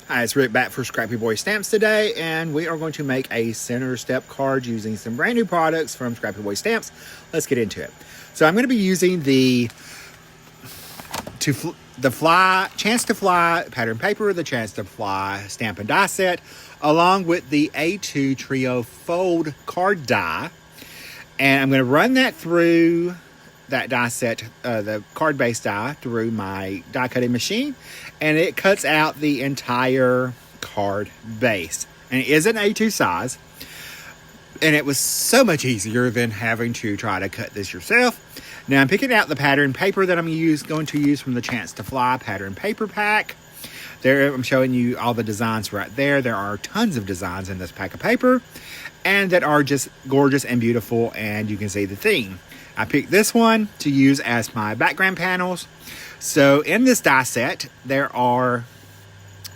Hi, it's Rick back for Scrappy Boy Stamps today, and we are going to make a center step card using some brand new products from Scrappy Boy Stamps. Let's get into it. So I'm going to be using the Chance to Fly pattern paper, the Chance to Fly stamp and die set, along with the A2 Trio Fold card die. And I'm going to run that through that die set, the card base die, through my die cutting machine, and it cuts out the entire card base. And it is an A2 size, and it was so much easier than having to try to cut this yourself. Now I'm picking out the pattern paper that I'm going to use from the Chance to Fly pattern paper pack. There, I'm showing you all the designs right there. There are tons of designs in this pack of paper, and that are just gorgeous and beautiful, and you can see the theme. I picked this one to use as my background panels. So in this die set, there are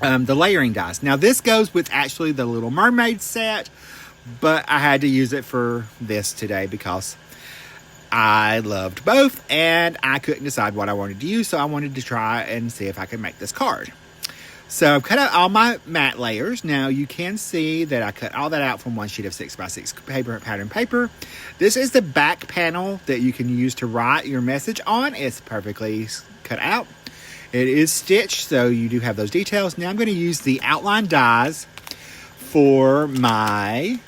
the layering dies. Now this goes with actually the Little Mermaid set, but I had to use it for this today because I loved both and I couldn't decide what I wanted to use. So I wanted to try and see if I could make this card. So I've cut out all my matte layers. Now you can see that I cut all that out from one sheet of 6x6 pattern paper. This is the back panel that you can use to write your message on. It's perfectly cut out. It is stitched, so you do have those details. Now I'm going to use the outline dies for my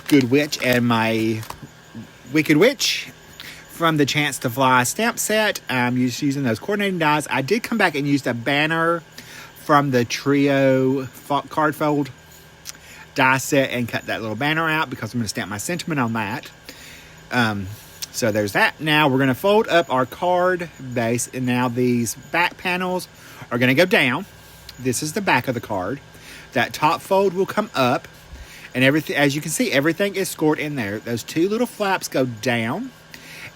Good Witch and my Wicked Witch from the Chance to Fly stamp set. I'm just using those coordinating dies. I did come back and used a banner from the Trio card fold die set and cut that little banner out because I'm going to stamp my sentiment on that. So there's that. Now we're going to fold up our card base, and now these back panels are going to go down. This is the back of the card. That top fold will come up, and everything, as you can see, everything is scored in there. Those two little flaps go down,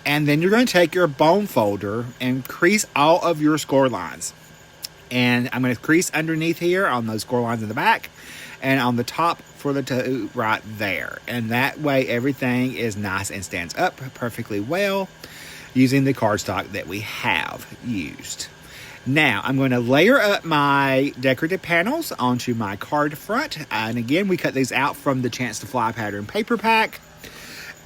and then you're going to take your bone folder and crease all of your score lines. And I'm going to crease underneath here on those score lines in the back and on the top for the toe right there. And that way everything is nice and stands up perfectly well using the cardstock that we have used. Now I'm going to layer up my decorative panels onto my card front. And again, we cut these out from the Chance to Fly pattern paper pack.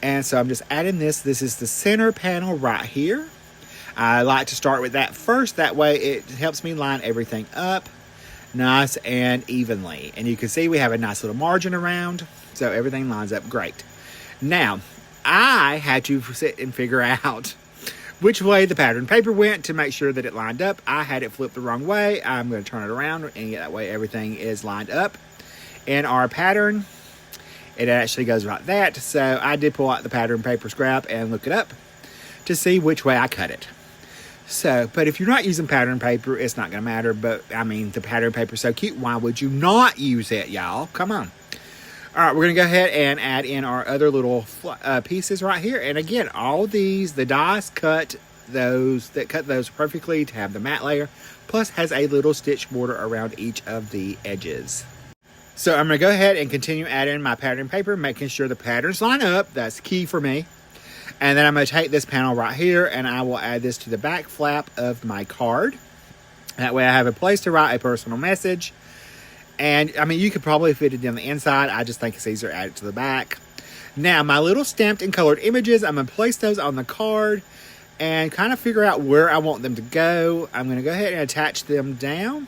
And so I'm just adding this. This is the center panel right here. I like to start with that first. That way it helps me line everything up nice and evenly. And you can see we have a nice little margin around, so everything lines up great. Now, I had to sit and figure out which way the pattern paper went to make sure that it lined up. I had it flipped the wrong way. I'm going to turn it around, and that way everything is lined up. In our pattern, it actually goes like that. So I did pull out the pattern paper scrap and look it up to see which way I cut it. So, but if you're not using pattern paper, it's not going to matter. But, I mean, the pattern paper is so cute. Why would you not use it, y'all? Come on. All right, we're going to go ahead and add in our other little pieces right here. And again, all these, the dies cut those perfectly to have the matte layer. Plus, has a little stitch border around each of the edges. So, I'm going to go ahead and continue adding my pattern paper, making sure the patterns line up. That's key for me. And then I'm going to take this panel right here and I will add this to the back flap of my card. That way I have a place to write a personal message. And I mean, you could probably fit it on the inside. I just think it's easier to add it to the back. Now, my little stamped and colored images, I'm going to place those on the card and kind of figure out where I want them to go. I'm going to go ahead and attach them down.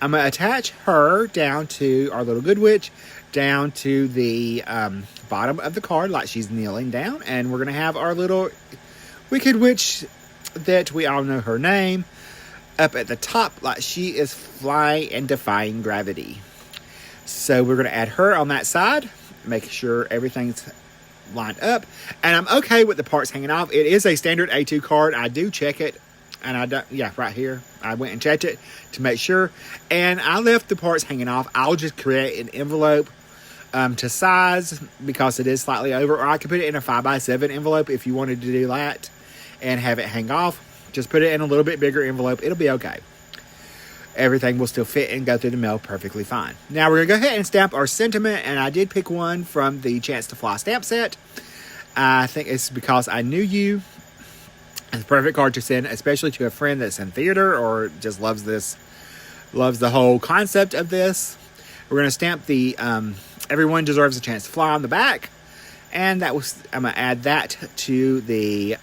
I'm going to attach her down to our little Good Witch, down to the bottom of the card like she's kneeling down, and we're going to have our little Wicked Witch that we all know her name up at the top like she is flying and defying gravity. So we're going to add her on that side, make sure everything's lined up, and I'm okay with the parts hanging off. It is a standard A2 card. I do check it, and I don't, yeah, right here I went and checked it to make sure, and I left the parts hanging off. I'll just create an envelope to size because it is slightly over, or I could put it in a 5x7 envelope if you wanted to do that and have it hang off. Just put it in a little bit bigger envelope. It'll be okay. Everything will still fit and go through the mail perfectly fine. Now we're going to go ahead and stamp our sentiment, and I did pick one from the Chance to Fly stamp set. I think it's because I knew you. It's a perfect card to send, especially to a friend that's in theater or just loves this Loves the whole concept of this. We're going to stamp the Everyone Deserves a Chance to Fly on the back. And I'm going to add that to the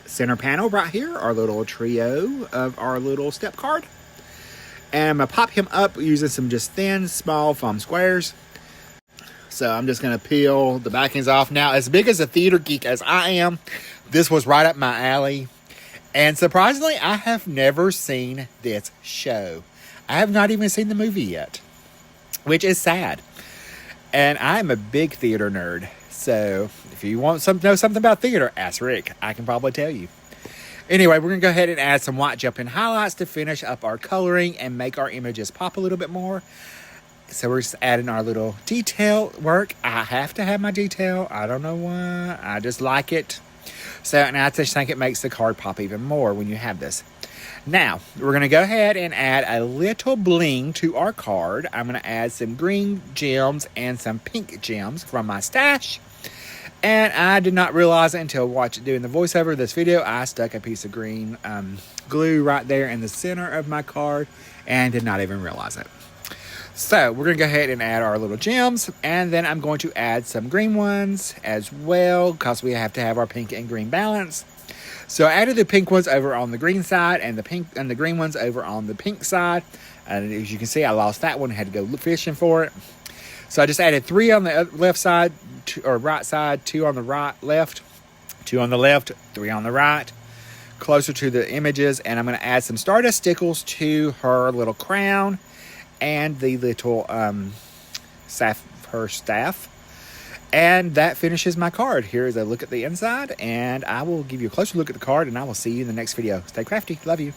center panel right here, our little trio of our little step card. And I'm going to pop him up using some just thin, small foam squares. So I'm just going to peel the backings off. Now, as big as a theater geek as I am, this was right up my alley. And surprisingly, I have never seen this show. I have not even seen the movie yet, which is sad. And I'm a big theater nerd. So if you want to know something about theater, ask Rick. I can probably tell you. Anyway, we're going to go ahead and add some white jumping highlights to finish up our coloring and make our images pop a little bit more. So we're just adding our little detail work. I have to have my detail. I don't know why. I just like it. So, and I just think it makes the card pop even more when you have this. Now, we're going to go ahead and add a little bling to our card. I'm going to add some green gems and some pink gems from my stash. And I did not realize it until doing the voiceover of this video. I stuck a piece of green glue right there in the center of my card and did not even realize it. So we're going to go ahead and add our little gems, and then I'm going to add some green ones as well because we have to have our pink and green balance. So I added the pink ones over on the green side and the green ones over on the pink side. And as you can see, I lost that one, had to go fishing for it. So I just added 3 on the left side or right side, 2 on the right, left, 2 on the left, 3 on the right, closer to the images. And I'm going to add some Stardust stickles to her little crown and the little her staff. And that finishes my card. Here is a look at the inside, and I will give you a closer look at the card, and I will see you in the next video. Stay crafty. Love you.